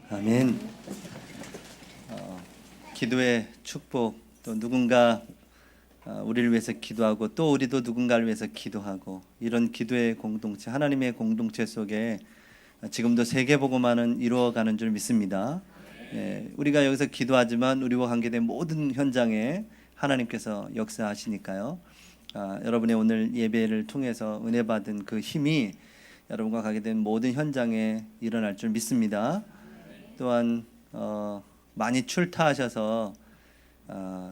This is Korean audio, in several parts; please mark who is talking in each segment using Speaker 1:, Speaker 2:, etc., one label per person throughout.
Speaker 1: 아멘. 기도의 축복, 또 누군가 우리를 위해서 기도하고 또 우리도 누군가를 위해서 기도하고, 이런 기도의 공동체, 하나님의 공동체 속에 지금도 세계복음화는 이루어가는 줄 믿습니다. 우리가 여기서 기도하지만 우리와 관계된 모든 현장에 하나님께서 역사하시니까요. 여러분의 오늘 예배를 통해서 은혜 받은 그 힘이 여러분과 가게 된 모든 현장에 일어날 줄 믿습니다. 또한 많이 출타하셔서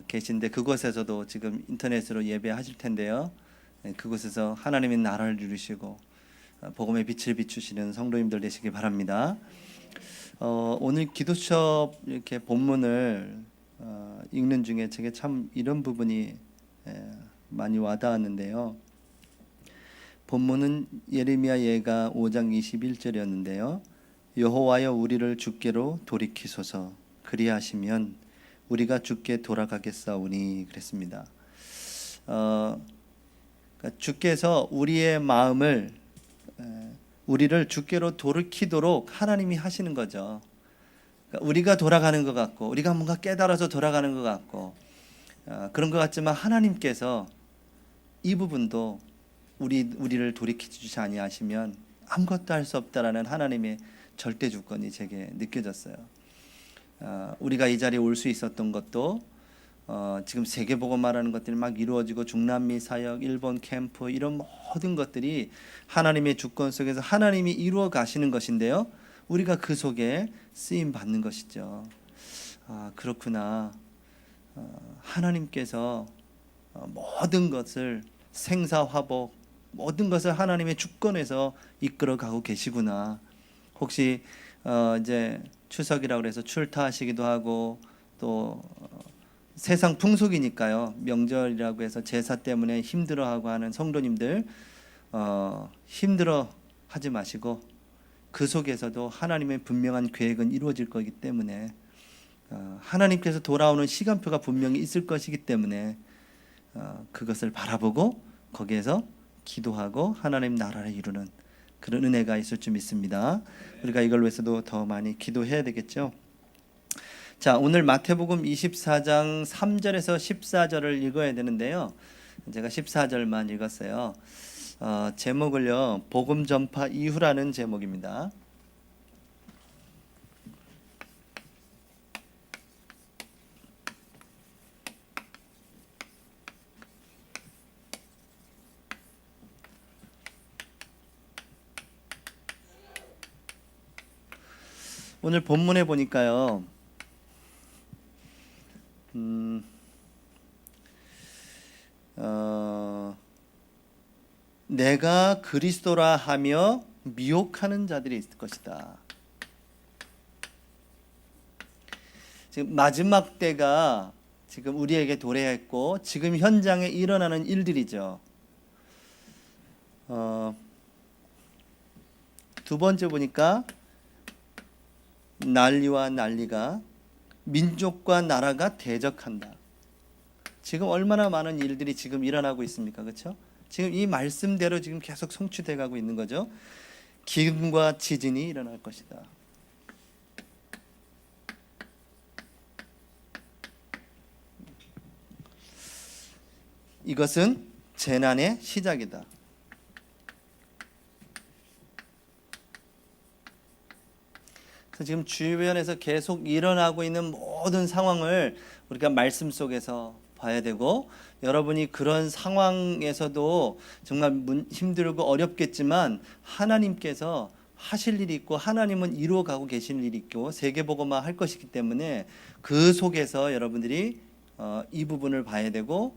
Speaker 1: 계신데, 그곳에서도 지금 인터넷으로 예배하실 텐데요. 그곳에서 하나님의 나라를 이루시고 복음의 빛을 비추시는 성도님들 되시기 바랍니다. 오늘 기도 수업 이렇게 본문을 읽는 중에 제게 참 이런 부분이 많이 와닿았는데요. 본문은 예레미야 예가 5장 21절이었는데요. 여호와여, 우리를 주께로 돌이키소서. 그리하시면 우리가 주께 돌아가겠사오니, 그랬습니다. 그러니까 주께서 우리의 마음을, 우리를 주께로 돌이키도록 하나님이 하시는 거죠. 그러니까 우리가 돌아가는 것 같고, 우리가 뭔가 깨달아서 돌아가는 것 같고, 그런 것 같지만 하나님께서 이 부분도 우리를 돌이키지 아니하시면 아무것도 할 수 없다라는 하나님의 절대 주권이 제게 느껴졌어요. 우리가 이 자리에 올 수 있었던 것도 지금 세계복음화라는 것들이 막 이루어지고, 중남미 사역, 일본 캠프, 이런 모든 것들이 하나님의 주권 속에서 하나님이 이루어 가시는 것인데요, 우리가 그 속에 쓰임 받는 것이죠. 그렇구나. 하나님께서 모든 것을, 생사화복, 모든 것을 하나님의 주권에서 이끌어 가고 계시구나. 혹시 이제 추석이라고 해서 출타하시기도 하고, 또 세상 풍속이니까요, 명절이라고 해서 제사 때문에 힘들어하고 하는 성도님들, 힘들어하지 마시고 그 속에서도 하나님의 분명한 계획은 이루어질 거기 때문에, 하나님께서 돌아오는 시간표가 분명히 있을 것이기 때문에 그것을 바라보고 거기에서 기도하고 하나님 나라를 이루는 그런 은혜가 있을 줄 믿습니다. 우리가 이걸 위해서도 더 많이 기도해야 되겠죠. 자, 오늘 마태복음 24장 3절에서 14절을 읽어야 되는데요, 제가 14절만 읽었어요. 제목을요, 복음 전파 이후라는 제목입니다. 오늘 본문에 보니까요, 내가 그리스도라 하며 미혹하는 자들이 있을 것이다. 지금 마지막 때가 지금 우리에게 도래했고, 지금 현장에 일어나는 일들이죠. 두 번째 보니까 난리와 난리가, 민족과 나라가 대적한다. 지금 얼마나 많은 일들이 지금 일어나고 있습니까? 그렇죠? 지금 이 말씀대로 지금 계속 성취돼 가고 있는 거죠. 기근과 지진이 일어날 것이다. 이것은 재난의 시작이다. 그래서 지금 주변에서 계속 일어나고 있는 모든 상황을 우리가 말씀 속에서 봐야 되고, 여러분이 그런 상황에서도 정말 힘들고 어렵겠지만 하나님께서 하실 일이 있고, 하나님은 이루어가고 계신 일이 있고, 세계복음화 할 것이기 때문에 그 속에서 여러분들이 이 부분을 봐야 되고,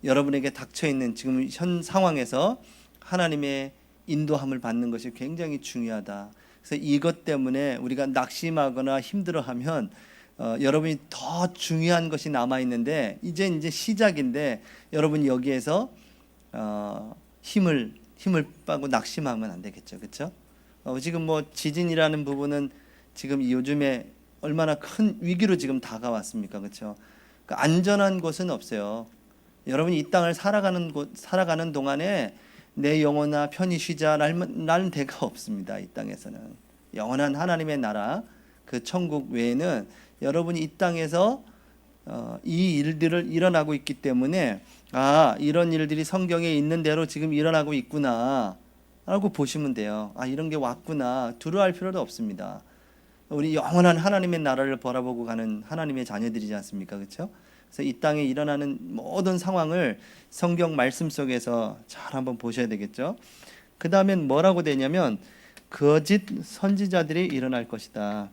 Speaker 1: 여러분에게 닥쳐있는 지금 현 상황에서 하나님의 인도함을 받는 것이 굉장히 중요하다. 그래서 이것 때문에 우리가 낙심하거나 힘들어하면 여러분이 더 중요한 것이 남아 있는데, 이제 시작인데 여러분 여기에서 힘을 빠고 낙심하면 안 되겠죠, 그렇죠? 지금 뭐 지진이라는 부분은 지금 요즘에 얼마나 큰 위기로 지금 다가왔습니까, 그렇죠? 그러니까 안전한 곳은 없어요. 여러분이 이 땅을 살아가는 동안에 내 영혼아 편히 쉬자 라는 데가 없습니다, 이 땅에서는. 영원한 하나님의 나라, 그 천국 외에는 여러분이 이 땅에서 이 일들을 일어나고 있기 때문에 이런 일들이 성경에 있는 대로 지금 일어나고 있구나 라고 보시면 돼요. 이런 게 왔구나. 두려워할 필요도 없습니다. 우리 영원한 하나님의 나라를 바라보고 가는 하나님의 자녀들이지 않습니까? 그렇죠? 그래서 이 땅에 일어나는 모든 상황을 성경 말씀 속에서 잘 한번 보셔야 되겠죠. 그 다음엔 뭐라고 되냐면 거짓 선지자들이 일어날 것이다.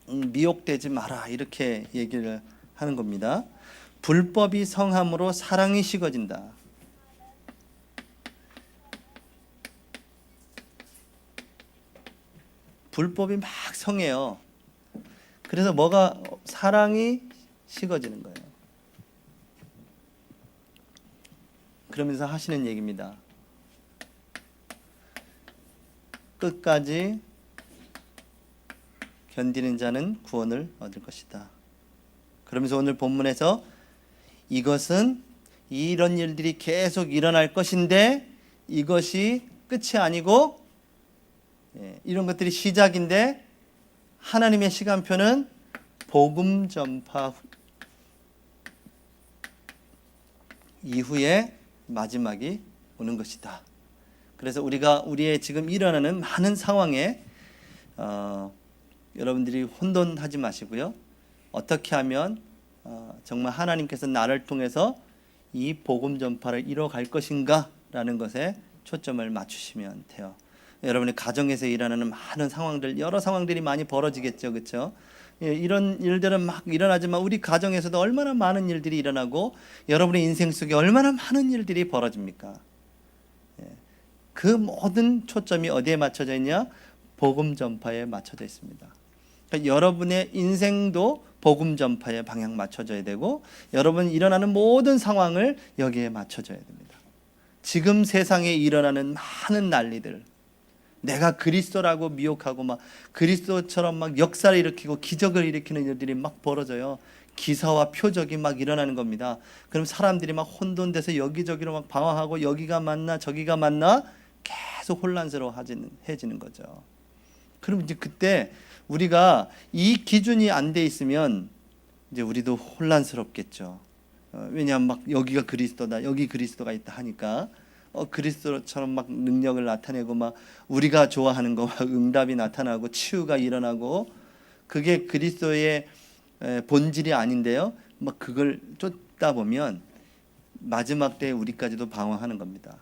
Speaker 1: 미혹되지 마라 이렇게 얘기를 하는 겁니다. 불법이 성함으로 사랑이 식어진다. 불법이 막 성해요. 그래서 사랑이 식어지는 거예요. 그러면서 하시는 얘기입니다. 끝까지 견디는 자는 구원을 얻을 것이다. 그러면서 오늘 본문에서 이것은 이런 일들이 계속 일어날 것인데 이것이 끝이 아니고 이런 것들이 시작인데 하나님의 시간표는 복음 전파 이후에 마지막이 오는 것이다. 그래서 우리의 지금 일어나는 많은 상황에 여러분들이 혼돈하지 마시고요. 어떻게 하면 정말 하나님께서 나를 통해서 이 복음 전파를 이뤄갈 것인가 라는 것에 초점을 맞추시면 돼요. 여러분의 가정에서 일어나는 많은 상황들, 여러 상황들이 많이 벌어지겠죠. 그렇죠? 이런 일들은 막 일어나지만 우리 가정에서도 얼마나 많은 일들이 일어나고 여러분의 인생 속에 얼마나 많은 일들이 벌어집니까? 그 모든 초점이 어디에 맞춰져 있냐? 복음 전파에 맞춰져 있습니다. 그러니까 여러분의 인생도 복음 전파에 방향 맞춰져야 되고 여러분 일어나는 모든 상황을 여기에 맞춰줘야 됩니다. 지금 세상에 일어나는 많은 난리들, 내가 그리스도라고 미혹하고 막 그리스도처럼 막 역사를 일으키고 기적을 일으키는 일들이 막 벌어져요. 기사와 표적이 막 일어나는 겁니다. 그럼 사람들이 막 혼돈돼서 여기저기로 막 방황하고 여기가 맞나 저기가 맞나 계속 혼란스러워해지는 거죠. 그럼 이제 그때 우리가 이 기준이 안 돼 있으면 이제 우리도 혼란스럽겠죠. 왜냐하면 막 여기가 그리스도다, 여기 그리스도가 있다 하니까 그리스도처럼 막 능력을 나타내고 막 우리가 좋아하는 거 막 응답이 나타나고 치유가 일어나고 그게 그리스도의 본질이 아닌데요. 막 그걸 쫓다 보면 마지막 때에 우리까지도 방황하는 겁니다.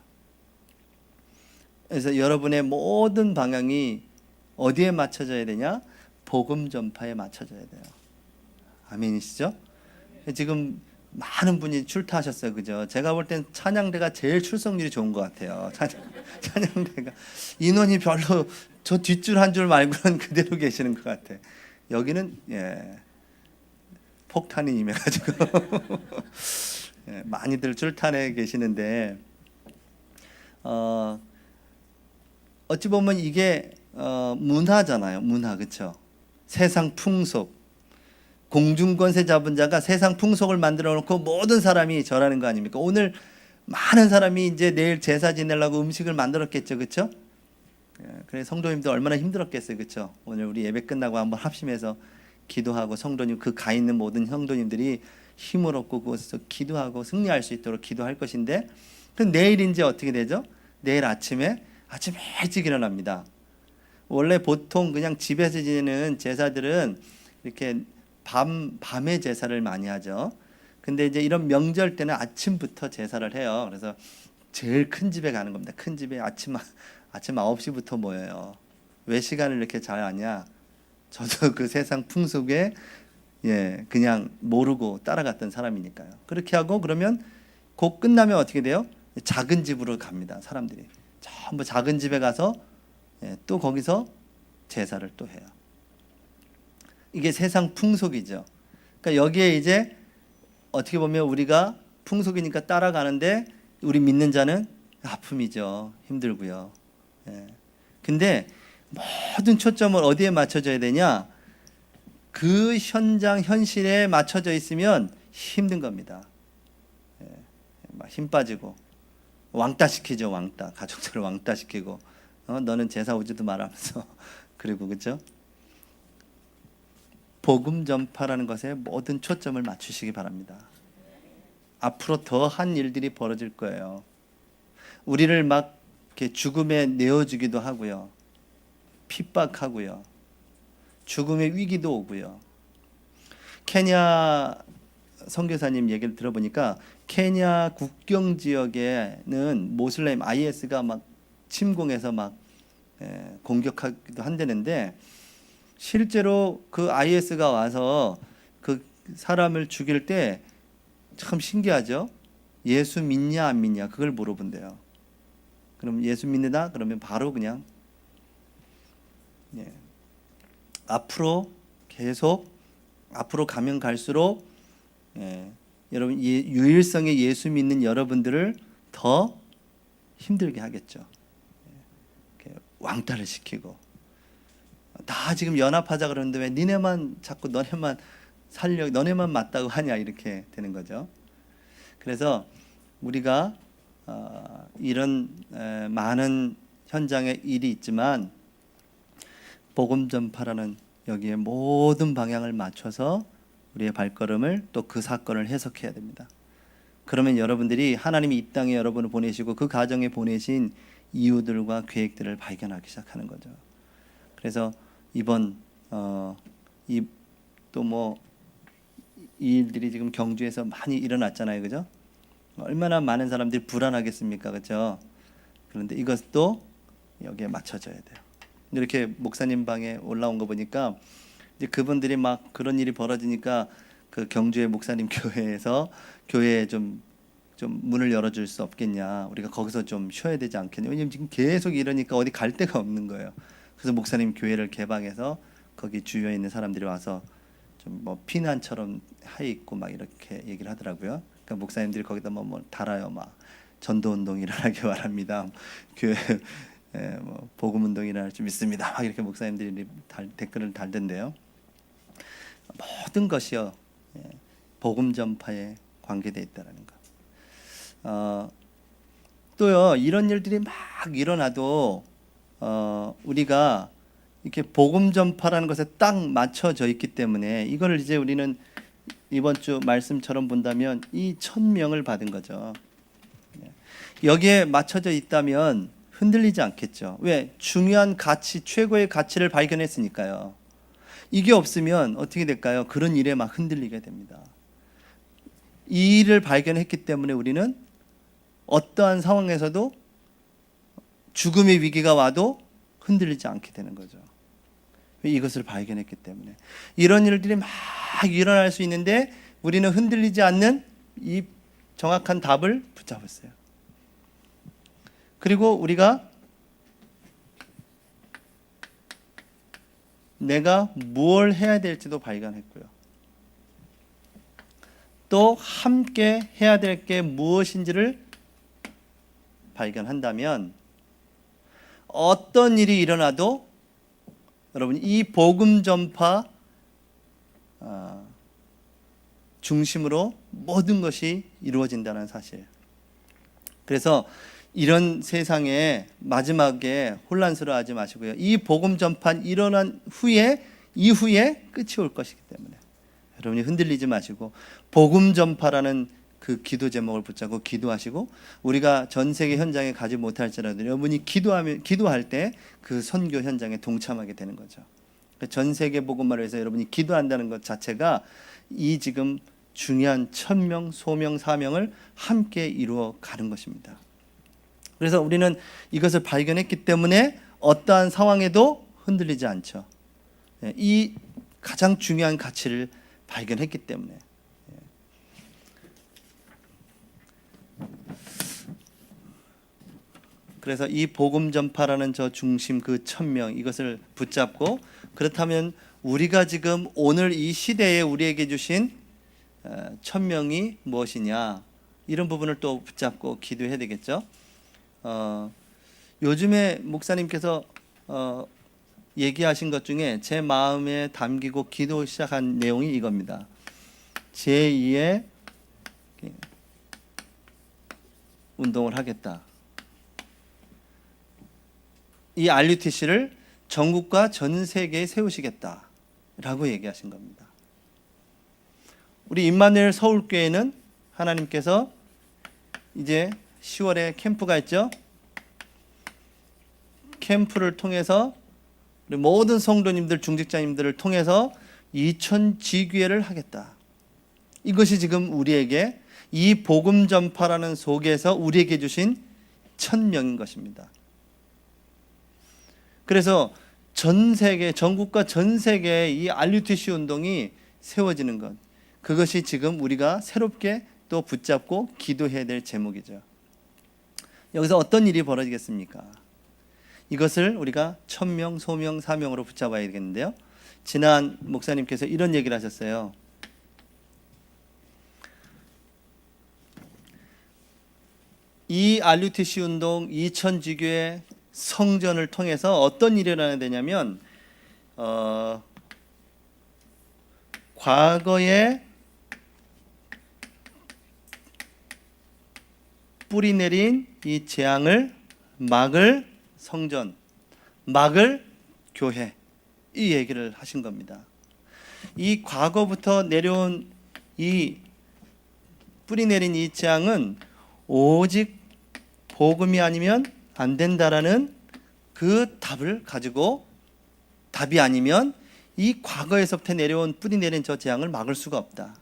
Speaker 1: 그래서 여러분의 모든 방향이 어디에 맞춰져야 되냐? 복음 전파에 맞춰져야 돼요. 아멘이시죠? 지금 많은 분이 출타하셨어요. 그죠? 제가 볼 땐 찬양대가 제일 출석률이 좋은 것 같아요. 찬양대가 인원이 별로 저 뒷줄 한 줄 말고는 그대로 계시는 것 같아. 여기는 폭탄이 임해가지고 많이들 출탄해 계시는데 어찌 보면 이게 문화잖아요. 문화, 그렇죠? 세상 풍속. 공중권세 잡은 자가 세상 풍속을 만들어 놓고 모든 사람이 절하는 거 아닙니까? 오늘 많은 사람이 이제 내일 제사 지내려고 음식을 만들었겠죠, 그렇죠? 그래서 성도님들 얼마나 힘들었겠어요, 그렇죠? 오늘 우리 예배 끝나고 한번 합심해서 기도하고 성도님 그 가 있는 모든 성도님들이 힘을 얻고 그곳에서 기도하고 승리할 수 있도록 기도할 것인데, 그럼 내일 이제 어떻게 되죠? 내일 아침 일찍 일어납니다. 원래 보통 그냥 집에서 지내는 제사들은 이렇게 밤에 제사를 많이 하죠. 근데 이제 이런 명절 때는 아침부터 제사를 해요. 그래서 제일 큰 집에 가는 겁니다. 큰 집에 아침 9시부터 모여요. 왜 시간을 이렇게 잘 아냐? 저도 그 세상 풍속에 그냥 모르고 따라갔던 사람이니까요. 그렇게 하고 그러면 곧 끝나면 어떻게 돼요? 작은 집으로 갑니다. 사람들이 전부 작은 집에 가서 또 거기서 제사를 또 해요. 이게 세상 풍속이죠. 그러니까 여기에 이제 어떻게 보면 우리가 풍속이니까 따라가는데 우리 믿는 자는 아픔이죠. 힘들고요. 근데 모든 초점을 어디에 맞춰져야 되냐? 그 현장 현실에 맞춰져 있으면 힘든 겁니다. 막 힘 빠지고 왕따 시키죠. 왕따. 가족들을 왕따 시키고 너는 제사 오지도 말하면서 그리고 그죠? 복음 전파라는 것에 모든 초점을 맞추시기 바랍니다. 앞으로 더한 일들이 벌어질 거예요. 우리를 막 이렇게 죽음에 내어주기도 하고요. 핍박하고요. 죽음의 위기도 오고요. 케냐 선교사님 얘기를 들어보니까 케냐 국경 지역에는 모슬렘 IS가 막 침공해서 막 공격하기도 한다는데 실제로 그 IS가 와서 그 사람을 죽일 때 참 신기하죠. 예수 믿냐 안 믿냐 그걸 물어본대요. 그럼 예수 믿는다? 그러면 바로 그냥 앞으로 계속 앞으로 가면 갈수록 여러분 유일성의 예수 믿는 여러분들을 더 힘들게 하겠죠. 왕따를 시키고 다 지금 연합하자 그러는데 왜 니네만 자꾸 너네만 살려 너네만 맞다고 하냐 이렇게 되는 거죠. 그래서 우리가 이런 많은 현장에 일이 있지만 복음 전파라는 여기에 모든 방향을 맞춰서 우리의 발걸음을 또 그 사건을 해석해야 됩니다. 그러면 여러분들이 하나님이 이 땅에 여러분을 보내시고 그 가정에 보내신 이유들과 계획들을 발견하기 시작하는 거죠. 그래서 이번 이 일들이 지금 경주에서 많이 일어났잖아요, 그죠? 얼마나 많은 사람들이 불안하겠습니까, 그죠? 그런데 이것도 여기에 맞춰져야 돼요. 이렇게 목사님 방에 올라온 거 보니까 이제 그분들이 막 그런 일이 벌어지니까 그 경주의 목사님 교회에서 교회에 좀 문을 열어줄 수 없겠냐, 우리가 거기서 좀 쉬어야 되지 않겠냐. 왜냐면 지금 계속 이러니까 어디 갈 데가 없는 거예요. 그래서 목사님 교회를 개방해서 거기 주위에 있는 사람들이 와서 좀 뭐 피난처럼 해 있고 막 이렇게 얘기를 하더라고요. 그러니까 목사님들이 거기다 뭐 달아요, 막 전도 운동 일어나기 바랍니다. 교회 뭐 복음 운동 일어날 줄 믿습니다. 막 이렇게 목사님들이 댓글을 달던데요. 모든 것이요 복음 전파에 관계되어 있다라는 거. 또요 이런 일들이 막 일어나도 우리가 이렇게 복음 전파라는 것에 딱 맞춰져 있기 때문에 이거를 이제 우리는 이번 주 말씀처럼 본다면 이 1000명을 받은 거죠. 여기에 맞춰져 있다면 흔들리지 않겠죠. 왜? 중요한 가치, 최고의 가치를 발견했으니까요. 이게 없으면 어떻게 될까요? 그런 일에 막 흔들리게 됩니다. 이 일을 발견했기 때문에 우리는 어떠한 상황에서도 죽음의 위기가 와도 흔들리지 않게 되는 거죠. 이것을 발견했기 때문에 이런 일들이 막 일어날 수 있는데 우리는 흔들리지 않는 이 정확한 답을 붙잡았어요. 그리고 우리가 내가 뭘 해야 될지도 발견했고요. 또 함께 해야 될 게 무엇인지를 발견한다면 어떤 일이 일어나도 여러분 이 복음 전파 중심으로 모든 것이 이루어진다는 사실. 그래서 이런 세상에 마지막에 혼란스러워하지 마시고요. 이 복음 전파 일어난 이후에 끝이 올 것이기 때문에 여러분이 흔들리지 마시고 복음 전파라는 그 기도 제목을 붙잡고 기도하시고 우리가 전 세계 현장에 가지 못할지라도 여러분이 기도할 때 그 선교 현장에 동참하게 되는 거죠. 전 세계 복음화를 해서 여러분이 기도한다는 것 자체가 이 지금 중요한 1000명, 소명, 사명을 함께 이루어 가는 것입니다. 그래서 우리는 이것을 발견했기 때문에 어떠한 상황에도 흔들리지 않죠. 이 가장 중요한 가치를 발견했기 때문에. 그래서 이 복음 전파라는 저 중심 그 1000명 이것을 붙잡고 그렇다면 우리가 지금 오늘 이 시대에 우리에게 주신 1000명이 무엇이냐 이런 부분을 또 붙잡고 기도해야 되겠죠. 요즘에 목사님께서 얘기하신 것 중에 제 마음에 담기고 기도 시작한 내용이 이겁니다. 제2의 운동을 하겠다. 이 RUTC를 전국과 전 세계에 세우시겠다라고 얘기하신 겁니다. 우리 임마누엘 서울교회는 하나님께서 이제 10월에 캠프가 있죠. 캠프를 통해서 우리 모든 성도님들, 중직자님들을 통해서 2000지교회를 하겠다. 이것이 지금 우리에게 이 복음 전파라는 속에서 우리에게 주신 천명인 것입니다. 그래서 전 세계, 전국과 전 세계의 이 RUTC 운동이 세워지는 것, 그것이 지금 우리가 새롭게 또 붙잡고 기도해야 될 제목이죠. 여기서 어떤 일이 벌어지겠습니까? 이것을 우리가 천명, 소명, 사명으로 붙잡아야 되겠는데요. 지난 목사님께서 이런 얘기를 하셨어요. 이 RUTC 운동 2000지교회 성전을 통해서 어떤 일이 일어나야 되냐면 과거에 뿌리 내린 이 재앙을 막을 성전, 막을 교회, 이 얘기를 하신 겁니다. 이 과거부터 내려온 이 뿌리 내린 이 재앙은 오직 복음이 아니면 안 된다라는 그 답을 가지고, 답이 아니면 이 과거에서부터 내려온 뿌리 내린 저 재앙을 막을 수가 없다.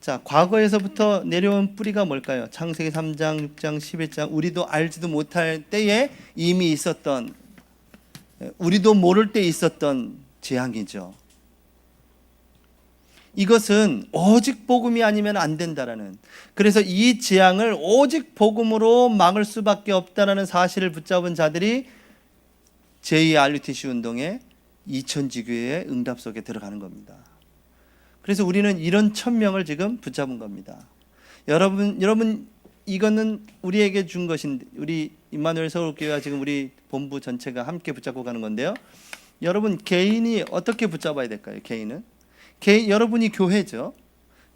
Speaker 1: 자, 과거에서부터 내려온 뿌리가 뭘까요? 창세기 3장, 6장, 11장, 우리도 알지도 못할 때에 이미 있었던, 우리도 모를 때 있었던 재앙이죠. 이것은 오직 복음이 아니면 안 된다라는, 그래서 이 재앙을 오직 복음으로 막을 수밖에 없다라는 사실을 붙잡은 자들이 제2 RUTC 운동의 2000지교회의 응답 속에 들어가는 겁니다. 그래서 우리는 이런 천명을 지금 붙잡은 겁니다. 여러분 이거는 우리에게 준 것인데, 우리 임마누엘 서울교회와 지금 우리 본부 전체가 함께 붙잡고 가는 건데요. 여러분 개인이 어떻게 붙잡아야 될까요? 여러분이 교회죠.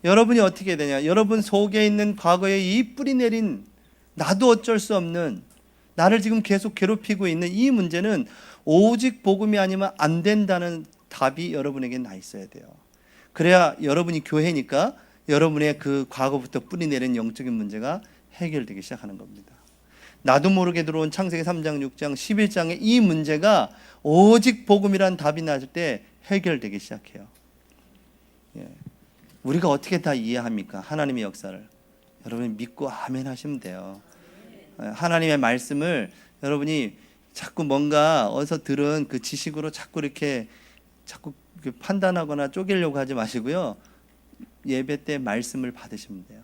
Speaker 1: 여러분이 어떻게 해야 되냐? 여러분 속에 있는 과거에 이 뿌리 내린, 나도 어쩔 수 없는, 나를 지금 계속 괴롭히고 있는 이 문제는 오직 복음이 아니면 안 된다는 답이 여러분에게 나 있어야 돼요. 그래야 여러분이 교회니까 여러분의 그 과거부터 뿌리 내린 영적인 문제가 해결되기 시작하는 겁니다. 나도 모르게 들어온 창세기 3장, 6장, 11장의 이 문제가 오직 복음이란 답이 나올 때 해결되기 시작해요. 우리가 어떻게 다 이해합니까? 하나님의 역사를. 여러분이 믿고 아멘 하시면 돼요. 하나님의 말씀을 여러분이 자꾸 뭔가 어디서 들은 그 지식으로 자꾸 판단하거나 쪼개려고 하지 마시고요. 예배 때 말씀을 받으시면 돼요.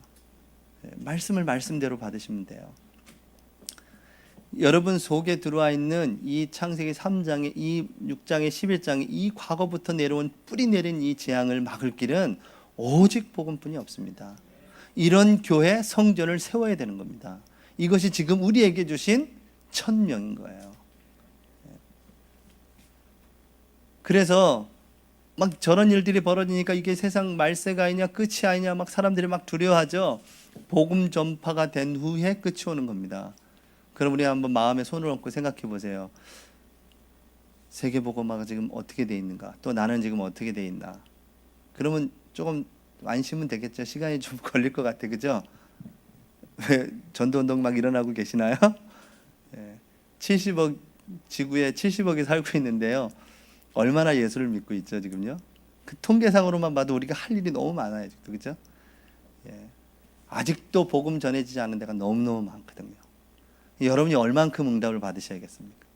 Speaker 1: 말씀을 말씀대로 받으시면 돼요. 여러분 속에 들어와 있는 이 창세기 3장의 이 6장의 11장의 이 과거부터 내려온 뿌리 내린 이 재앙을 막을 길은 오직 복음뿐이 없습니다. 이런 교회 성전을 세워야 되는 겁니다. 이것이 지금 우리에게 주신 천명인 거예요. 그래서 막 저런 일들이 벌어지니까 이게 세상 말세가 아니냐, 끝이 아니냐, 막 사람들이 막 두려워하죠. 복음 전파가 된 후에 끝이 오는 겁니다. 그럼 우리 한번 마음에 손을 얹고 생각해 보세요. 세계복음화가 지금 어떻게 돼 있는가? 또 나는 지금 어떻게 돼 있나? 그러면 조금 안심은 되겠죠. 시간이 좀 걸릴 것 같아, 그죠? 왜 전도운동 막 일어나고 계시나요? 70억 지구에 70억이 살고 있는데요. 얼마나 예수를 믿고 있죠, 지금요? 그 통계상으로만 봐도 우리가 할 일이 너무 많아요, 아직도, 그죠? 아직도 복음 전해지지 않은 데가 너무너무 많거든요. 여러분이 얼만큼 응답을 받으셔야겠습니까?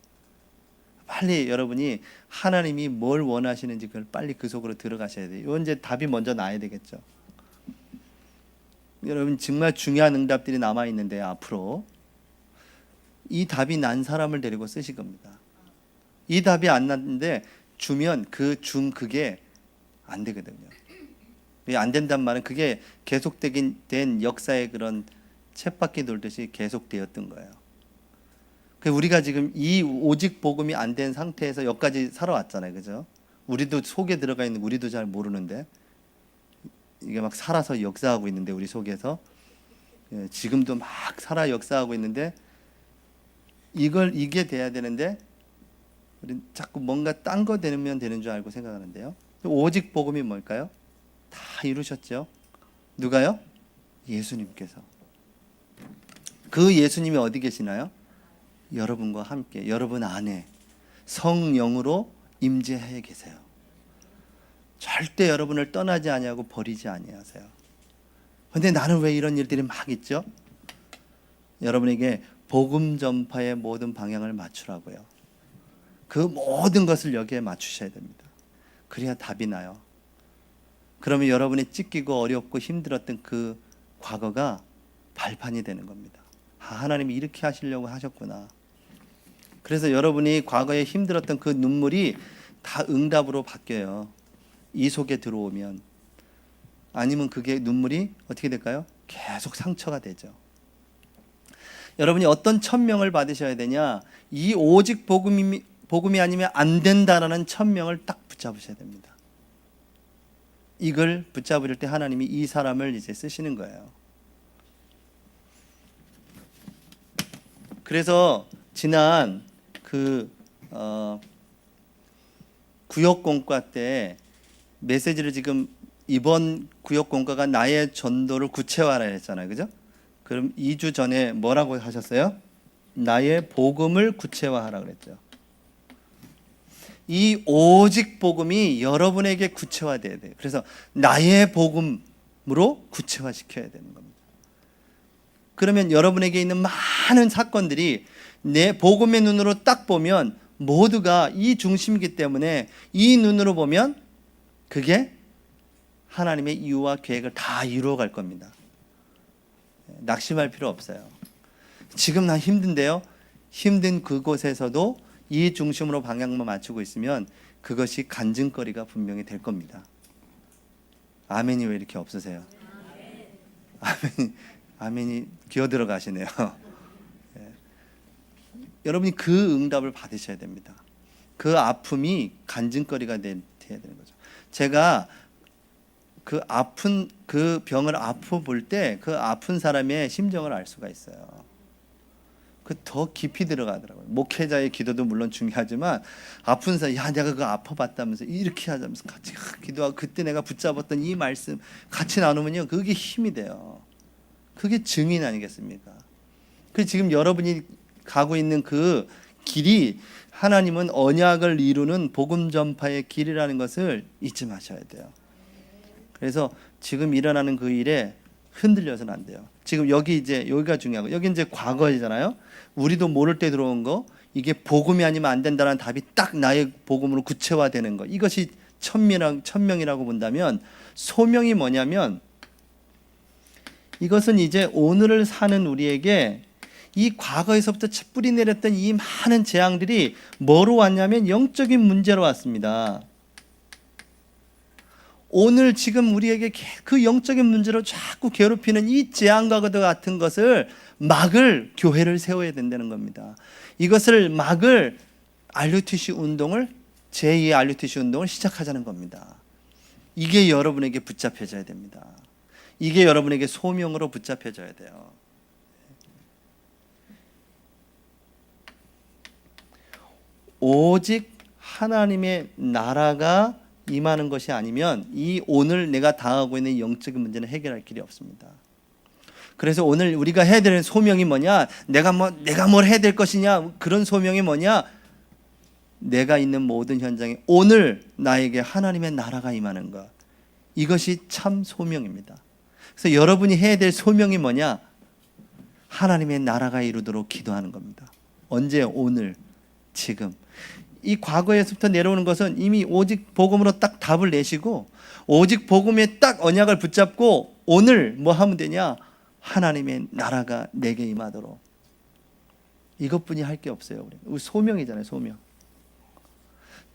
Speaker 1: 빨리 여러분이 하나님이 뭘 원하시는지 그걸 빨리 그 속으로 들어가셔야 돼요. 이건 이제 답이 먼저 나야 되겠죠. 여러분 정말 중요한 응답들이 남아 있는데 앞으로 이 답이 난 사람을 데리고 쓰실 겁니다. 이 답이 안 났는데 주면 그게 안 되거든요. 안 된단 말은 그게 계속된 역사의 그런 쳇바퀴 돌듯이 계속되었던 거예요. 우리가 지금 이 오직 복음이 안 된 상태에서 여기까지 살아왔잖아요, 그죠? 우리도 속에 들어가 있는 우리도 잘 모르는데 이게 막 살아서 역사하고 있는데 우리 속에서 지금도 막 살아 역사하고 있는데 이게 돼야 되는데 우리 자꾸 뭔가 딴 거 되면 되는 줄 알고 생각하는데요. 오직 복음이 뭘까요? 다 이루셨죠. 누가요? 예수님께서. 그 예수님이 어디 계시나요? 여러분과 함께, 여러분 안에 성령으로 임재해 계세요. 절대 여러분을 떠나지 아니하고 버리지 아니하세요. 근데 나는 왜 이런 일들이 막 있죠? 여러분에게 복음 전파의 모든 방향을 맞추라고요. 그 모든 것을 여기에 맞추셔야 됩니다. 그래야 답이 나요. 그러면 여러분이 찢기고 어렵고 힘들었던 그 과거가 발판이 되는 겁니다. 하나님이 이렇게 하시려고 하셨구나. 그래서 여러분이 과거에 힘들었던 그 눈물이 다 응답으로 바뀌어요. 이 속에 들어오면. 아니면 그게 눈물이 어떻게 될까요? 계속 상처가 되죠. 여러분이 어떤 천명을 받으셔야 되냐? 이 오직 복음이 아니면 안 된다라는 천명을 딱 붙잡으셔야 됩니다. 이걸 붙잡을 때 하나님이 이 사람을 이제 쓰시는 거예요. 그래서 지난 구역공과 때 메시지를 지금 이번 구역공과가 나의 전도를 구체화라 했잖아요. 그죠? 그럼 2주 전에 뭐라고 하셨어요? 나의 복음을 구체화하라고 그랬죠. 이 오직 복음이 여러분에게 구체화돼야 돼요. 그래서 나의 복음으로 구체화시켜야 되는 겁니다. 그러면 여러분에게 있는 많은 사건들이 내 복음의 눈으로 딱 보면 모두가 이 중심이기 때문에 이 눈으로 보면 그게 하나님의 이유와 계획을 다 이루어갈 겁니다. 낙심할 필요 없어요. 지금 나 힘든데요. 힘든 그곳에서도 이 중심으로 방향만 맞추고 있으면 그것이 간증거리가 분명히 될 겁니다. 아멘이 왜 이렇게 없으세요? 아멘이 기어들어 가시네요. 여러분이 그 응답을 받으셔야 됩니다. 그 아픔이 간증거리가 돼야 되는 거죠. 제가 그 아픈 그 병을 아프 볼 때 그 아픈 사람의 심정을 알 수가 있어요. 그 더 깊이 들어가더라고요. 목회자의 기도도 물론 중요하지만 아픈 사람, 야 내가 그거 아파봤다면서 이렇게 하자면서 같이 기도하고 그때 내가 붙잡았던 이 말씀 같이 나누면요 그게 힘이 돼요. 그게 증인 아니겠습니까? 그 지금 여러분이 가고 있는 그 길이 하나님은 언약을 이루는 복음 전파의 길이라는 것을 잊지 마셔야 돼요. 그래서 지금 일어나는 그 일에 흔들려서는 안 돼요. 지금 여기가 중요하고 여기 이제 과거이잖아요. 우리도 모를 때 들어온 거 이게 복음이 아니면 안 된다는 답이 딱 나의 복음으로 구체화되는 거. 이것이 천명이라고 본다면 소명이 뭐냐면 이것은 이제 오늘을 사는 우리에게 이 과거에서부터 뿌리 내렸던 이 많은 재앙들이 뭐로 왔냐면 영적인 문제로 왔습니다. 오늘 지금 우리에게 그 영적인 문제로 자꾸 괴롭히는 이 재앙과 같은 것을 막을 교회를 세워야 된다는 겁니다. 이것을 막을 RUTC 운동을 제2의 RUTC 운동을 시작하자는 겁니다. 이게 여러분에게 붙잡혀져야 됩니다. 이게 여러분에게 소명으로 붙잡혀져야 돼요. 오직 하나님의 나라가 임하는 것이 아니면 이 오늘 내가 당하고 있는 영적인 문제는 해결할 길이 없습니다. 그래서 오늘 우리가 해야 되는 소명이 뭐냐? 내가 뭘 해야 될 것이냐? 그런 소명이 뭐냐? 내가 있는 모든 현장에 오늘 나에게 하나님의 나라가 임하는 것. 이것이 참 소명입니다. 그래서 여러분이 해야 될 소명이 뭐냐? 하나님의 나라가 이루도록 기도하는 겁니다. 언제? 오늘, 지금. 이 과거에서부터 내려오는 것은 이미 오직 복음으로 딱 답을 내시고 오직 복음에 딱 언약을 붙잡고 오늘 뭐 하면 되냐? 하나님의 나라가 내게 임하도록. 이것뿐이 할 게 없어요. 우리 소명이잖아요. 소명.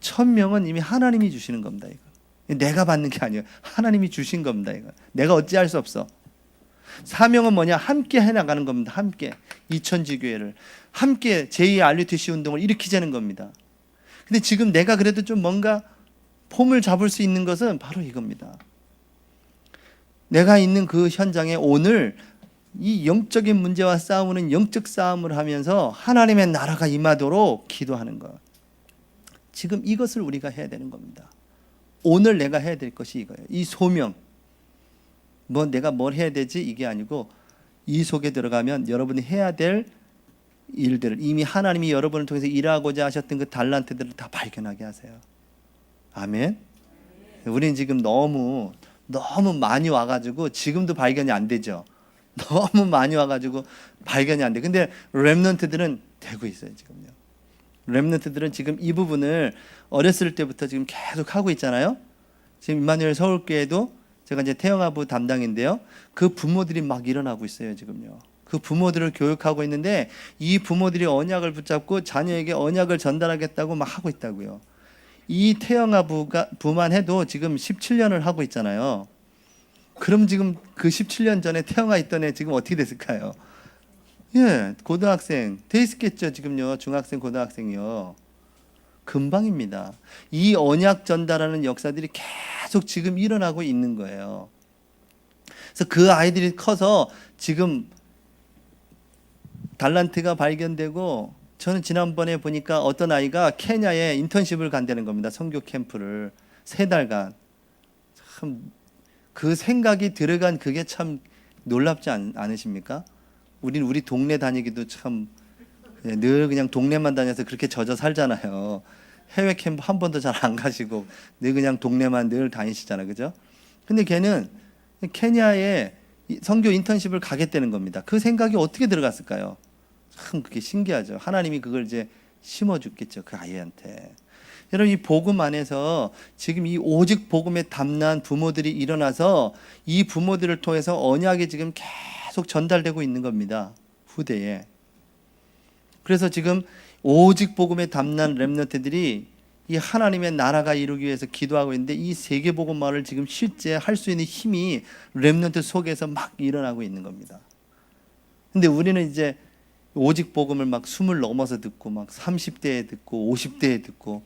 Speaker 1: 천명은 이미 하나님이 주시는 겁니다. 이거. 내가 받는 게 아니에요. 하나님이 주신 겁니다. 이거. 내가 어찌할 수 없어. 사명은 뭐냐? 함께 해나가는 겁니다. 함께. 이천지교회를 함께 제2의 RUTC 운동을 일으키자는 겁니다. 근데 지금 내가 그래도 좀 뭔가 폼을 잡을 수 있는 것은 바로 이겁니다. 내가 있는 그 현장에 오늘 이 영적인 문제와 싸우는 영적 싸움을 하면서 하나님의 나라가 임하도록 기도하는 것. 지금 이것을 우리가 해야 되는 겁니다. 오늘 내가 해야 될 것이 이거예요. 이 소명. 뭐 내가 뭘 해야 되지 이게 아니고 이 속에 들어가면 여러분이 해야 될 일들을 이미 하나님이 여러분을 통해서 일하고자 하셨던 그 달란트들을 다 발견하게 하세요. 아멘. 우리는 지금 너무 많이 와가지고 지금도 발견이 안 되죠. 너무 많이 와가지고 발견이 안 돼. 근데 렘넌트들은 되고 있어요 지금요. 렘넌트들은 지금 이 부분을 어렸을 때부터 지금 계속 하고 있잖아요. 지금 임마누엘 서울교회도 제가 이제 태영아부 담당인데요. 그 부모들이 막 일어나고 있어요 지금요. 그 부모들을 교육하고 있는데 이 부모들이 언약을 붙잡고 자녀에게 언약을 전달하겠다고 막 하고 있다고요. 이 태영아부가 부만 해도 지금 17년을 하고 있잖아요. 그럼 지금 그 17년 전에 태영아 있던 애 지금 어떻게 됐을까요? 예, 고등학생 돼 있었겠죠 지금요. 중학생 고등학생이요. 금방입니다. 이 언약 전달하는 역사들이 계속 지금 일어나고 있는 거예요. 그래서 그 아이들이 커서 지금 달란트가 발견되고, 저는 지난번에 보니까 어떤 아이가 케냐에 인턴십을 간다는 겁니다. 선교 캠프를 3달간. 참 그 생각이 들어간 그게 참 놀랍지 않으십니까? 우리 동네 다니기도 참 늘 그냥 동네만 다녀서 그렇게 젖어 살잖아요. 해외 캠프 한 번도 잘 안 가시고 늘 그냥 동네만 늘 다니시잖아요. 그죠? 근데 걔는 케냐에 선교 인턴십을 가겠다는 겁니다. 그 생각이 어떻게 들어갔을까요? 참 그게 신기하죠. 하나님이 그걸 이제 심어줬겠죠. 그 아이한테. 여러분, 이 복음 안에서 지금 이 오직 복음에 담난 부모들이 일어나서 이 부모들을 통해서 언약이 지금 계속 전달되고 있는 겁니다. 후대에. 그래서 지금 오직 복음에 담난 렘넌트들이 이 하나님의 나라가 이루기 위해서 기도하고 있는데, 이 세계 복음화를 지금 실제 할 수 있는 힘이 렘넌트 속에서 막 일어나고 있는 겁니다. 근데 우리는 이제 오직 복음을 막 20 넘어서 듣고 막 30대에 듣고 50대에 듣고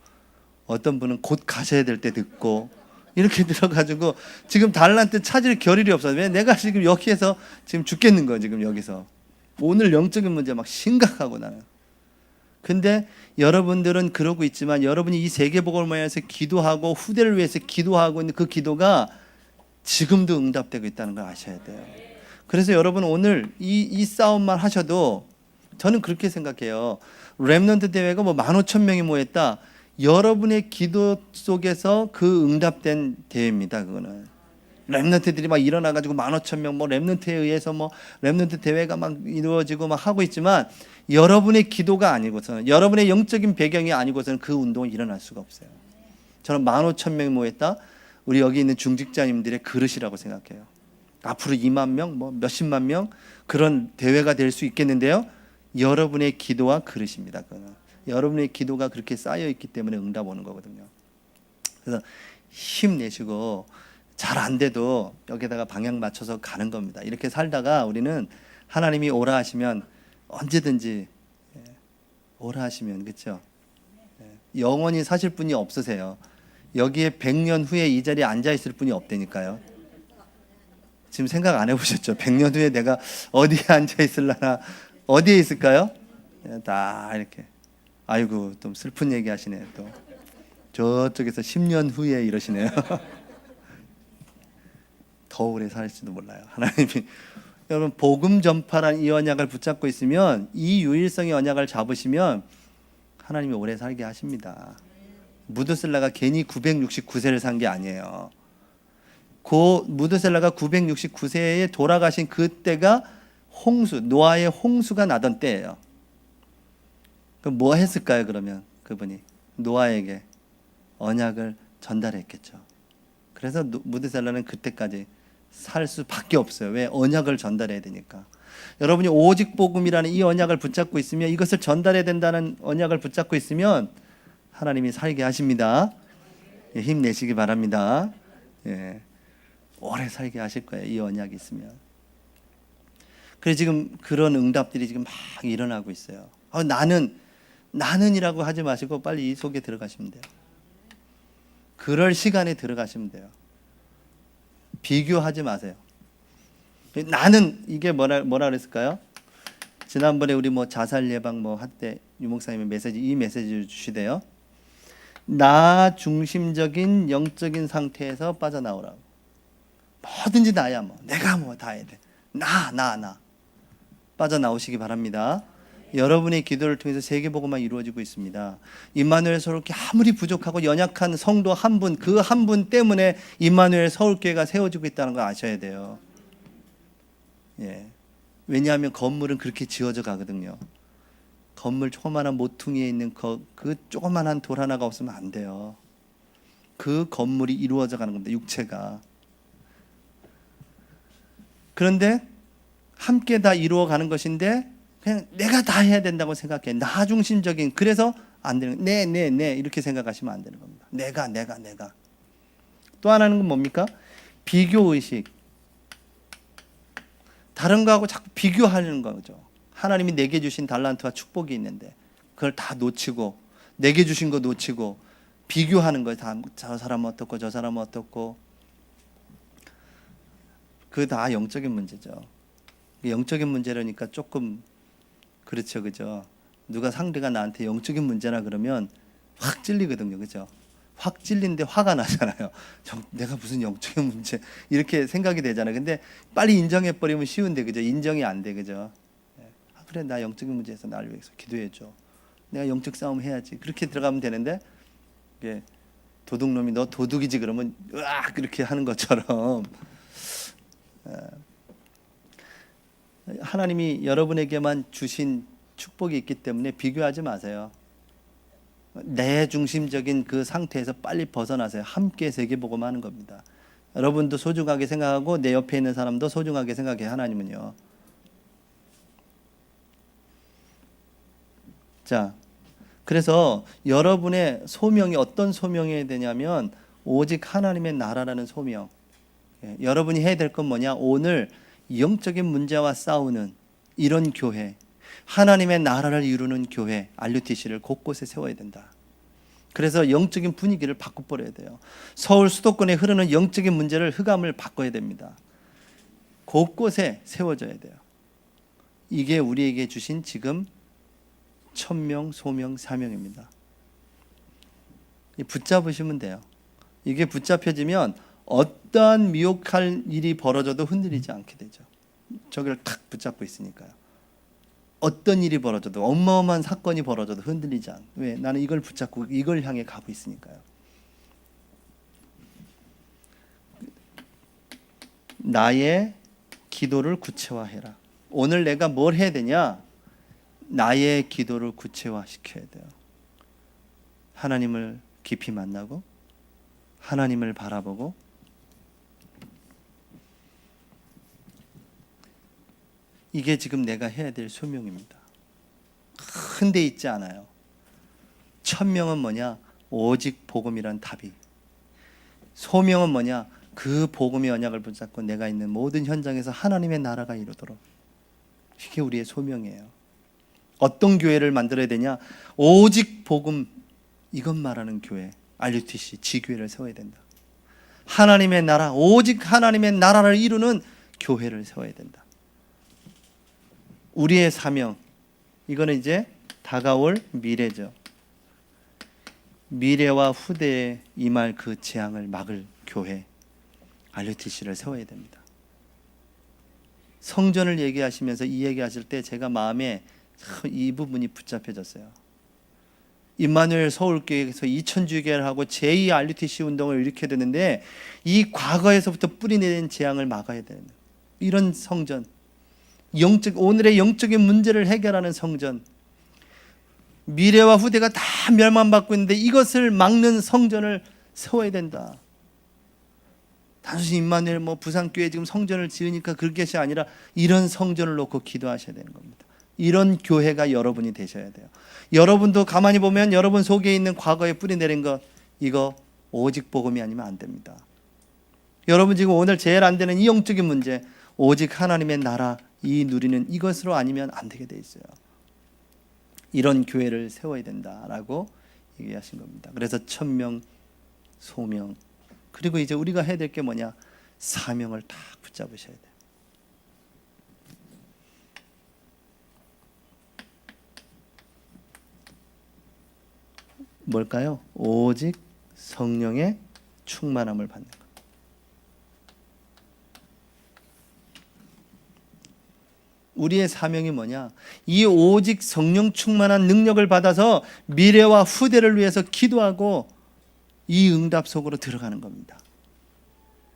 Speaker 1: 어떤 분은 곧 가셔야 될 때 듣고 이렇게 들어가지고 지금 달란트 찾을 겨를이 없어요. 왜? 내가 지금 여기에서 지금 죽겠는 거예요. 지금 여기서 오늘 영적인 문제 막 심각하고 나는. 근데 여러분들은 그러고 있지만 여러분이 이 세계복음을 위해서 기도하고 후대를 위해서 기도하고 있는 그 기도가 지금도 응답되고 있다는 걸 아셔야 돼요. 그래서 여러분 오늘 이 싸움만 하셔도, 저는 그렇게 생각해요. 렘넌트 대회가 뭐 15,000명이 모였다. 여러분의 기도 속에서 그 응답된 대회입니다. 그거는 렘넌트들이 막 일어나가지고 15,000명 뭐 렘넌트에 의해서 뭐 렘넌트 대회가 막 이루어지고 막 하고 있지만, 여러분의 기도가 아니고서는, 여러분의 영적인 배경이 아니고서는 그 운동이 일어날 수가 없어요. 저는 15,000명이 모였다. 우리 여기 있는 중직자님들의 그릇이라고 생각해요. 앞으로 2만 명, 뭐 몇십만 명 그런 대회가 될 수 있겠는데요. 여러분의 기도와 그릇입니다. 그거는 여러분의 기도가 그렇게 쌓여 있기 때문에 응답 오는 거거든요. 그래서 힘내시고, 잘 안 돼도 여기다가 방향 맞춰서 가는 겁니다. 이렇게 살다가 우리는 하나님이 오라 하시면 언제든지 오라 하시면, 그렇죠? 영원히 사실 분이 없으세요. 여기에 100년 후에 이 자리에 앉아 있을 분이 없다니까요. 지금 생각 안 해보셨죠? 100년 후에 내가 어디에 앉아 있을라나, 어디에 있을까요? 다 이렇게. 아이고, 좀 슬픈 얘기 하시네요. 또 저쪽에서 10년 후에 이러시네요. 더 오래 살지도 몰라요. 하나님이. 여러분, 복음 전파란 이 언약을 붙잡고 있으면, 이 유일성의 언약을 잡으시면 하나님이 오래 살게 하십니다. 무드셀라가 괜히 969세를 산 게 아니에요. 그 무드셀라가 969세에 돌아가신 그때가 노아의 홍수가 나던 때예요. 그럼 뭐 했을까요? 그러면 그분이 노아에게 언약을 전달했겠죠. 그래서 무드셀라는 그때까지 살 수밖에 없어요. 왜? 언약을 전달해야 되니까. 여러분이 오직 복음이라는 이 언약을 붙잡고 있으면, 이것을 전달해야 된다는 언약을 붙잡고 있으면 하나님이 살게 하십니다. 예, 힘내시기 바랍니다. 예, 오래 살게 하실 거예요. 이 언약이 있으면. 그래서 지금 그런 응답들이 지금 막 일어나고 있어요. 나는이라고 하지 마시고 빨리 이 속에 들어가시면 돼요. 그럴 시간에 들어가시면 돼요. 비교하지 마세요. 나는, 이게 뭐라 그랬을까요? 지난번에 우리 뭐 자살 예방 뭐 할 때 유 목사님의 이 메시지를 주시대요. 나 중심적인 영적인 상태에서 빠져나오라고. 뭐든지 나야 뭐. 내가 뭐 다 해야 돼. 나. 빠져나오시기 바랍니다. 여러분의 기도를 통해서 세계복음화 이루어지고 있습니다. 임마누엘 서울교회 아무리 부족하고 연약한 성도 한 분, 그 한 분 때문에 임마누엘 서울교회가 세워지고 있다는 걸 아셔야 돼요. 예. 왜냐하면 건물은 그렇게 지어져 가거든요. 건물 조그마한 모퉁이에 있는 그 조그마한 돌 하나가 없으면 안 돼요. 그 건물이 이루어져 가는 겁니다. 육체가. 그런데 함께 다 이루어 가는 것인데 그냥 내가 다 해야 된다고 생각해. 나 중심적인. 그래서 안 되는 거예요. 네 이렇게 생각하시면 안 되는 겁니다. 내가. 또 하나는 건 뭡니까? 비교의식. 다른 거하고 자꾸 비교하는 거죠. 하나님이 내게 주신 달란트와 축복이 있는데 그걸 다 놓치고 내게 주신 거 놓치고 비교하는 거예요. 저 사람은 어떻고 저 사람은 어떻고. 그거 다 영적인 문제죠. 영적인 문제라니까 조금 그렇죠, 그죠? 누가 상대가 나한테 영적인 문제나 그러면 확 찔리거든요, 그죠? 확 찔린데 화가 나잖아요. 내가 무슨 영적인 문제 이렇게 생각이 되잖아요. 근데 빨리 인정해 버리면 쉬운데 그죠? 인정이 안 돼, 그죠? 그래, 나 영적인 문제에서 나를 위해서 기도해 줘. 내가 영적 싸움 해야지. 그렇게 들어가면 되는데 도둑놈이 너 도둑이지 그러면 으악 그렇게 하는 것처럼. 하나님이 여러분에게만 주신 축복이 있기 때문에 비교하지 마세요. 내 중심적인 그 상태에서 빨리 벗어나세요. 함께 세계복음 하는 겁니다. 여러분도 소중하게 생각하고 내 옆에 있는 사람도 소중하게 생각해요. 하나님은요. 자, 그래서 여러분의 소명이 어떤 소명이 되냐면 오직 하나님의 나라라는 소명. 여러분이 해야 될 건 뭐냐? 오늘 영적인 문제와 싸우는 이런 교회, 하나님의 나라를 이루는 교회, RUTC를 곳곳에 세워야 된다. 그래서 영적인 분위기를 바꿔버려야 돼요. 서울 수도권에 흐르는 영적인 문제를 흑암을 바꿔야 됩니다. 곳곳에 세워져야 돼요. 이게 우리에게 주신 지금 천명, 소명, 사명입니다. 붙잡으시면 돼요. 이게 붙잡혀지면 어떠한 미혹할 일이 벌어져도 흔들리지 않게 되죠. 저기를 탁 붙잡고 있으니까요. 어떤 일이 벌어져도 어마어마한 사건이 벌어져도 흔들리지 않아. 왜? 나는 이걸 붙잡고 이걸 향해 가고 있으니까요. 나의 기도를 구체화해라. 오늘 내가 뭘 해야 되냐? 나의 기도를 구체화시켜야 돼요. 하나님을 깊이 만나고 하나님을 바라보고 이게 지금 내가 해야 될 소명입니다. 큰 데 있지 않아요. 천명은 뭐냐? 오직 복음이란 답이. 소명은 뭐냐? 그 복음의 언약을 붙잡고 내가 있는 모든 현장에서 하나님의 나라가 이루도록. 이게 우리의 소명이에요. 어떤 교회를 만들어야 되냐? 오직 복음 이것 말하는 교회, RUTC 지교회를 세워야 된다. 하나님의 나라, 오직 하나님의 나라를 이루는 교회를 세워야 된다. 우리의 사명, 이거는 이제 다가올 미래죠. 미래와 후대에 임할 그 재앙을 막을 교회, RUTC를 세워야 됩니다. 성전을 얘기하시면서 이 얘기하실 때 제가 마음에 이 부분이 붙잡혀졌어요. 임마누엘 서울교회에서 2000주기를 하고 제2 RUTC 운동을 일으켜야 되는데 이 과거에서부터 뿌리내린 재앙을 막아야 되는 이런 성전, 오늘의 영적인 문제를 해결하는 성전, 미래와 후대가 다 멸망받고 있는데 이것을 막는 성전을 세워야 된다. 단순히 임마누엘 부산교회 지금 성전을 지으니까 그럴 것이 아니라 이런 성전을 놓고 기도하셔야 되는 겁니다. 이런 교회가 여러분이 되셔야 돼요. 여러분도 가만히 보면 여러분 속에 있는 과거에 뿌리내린 것, 이거 오직 복음이 아니면 안 됩니다. 여러분 지금 오늘 제일 안 되는 이 영적인 문제, 오직 하나님의 나라 이 누리는 이것으로 아니면 안 되게 돼 있어요. 이런 교회를 세워야 된다라고 얘기하신 겁니다. 그래서 천명, 소명, 그리고 이제 우리가 해야 될 게 뭐냐? 사명을 딱 붙잡으셔야 돼요. 뭘까요? 오직 성령의 충만함을 받는 것. 우리의 사명이 뭐냐? 이 오직 성령 충만한 능력을 받아서 미래와 후대를 위해서 기도하고 이 응답 속으로 들어가는 겁니다.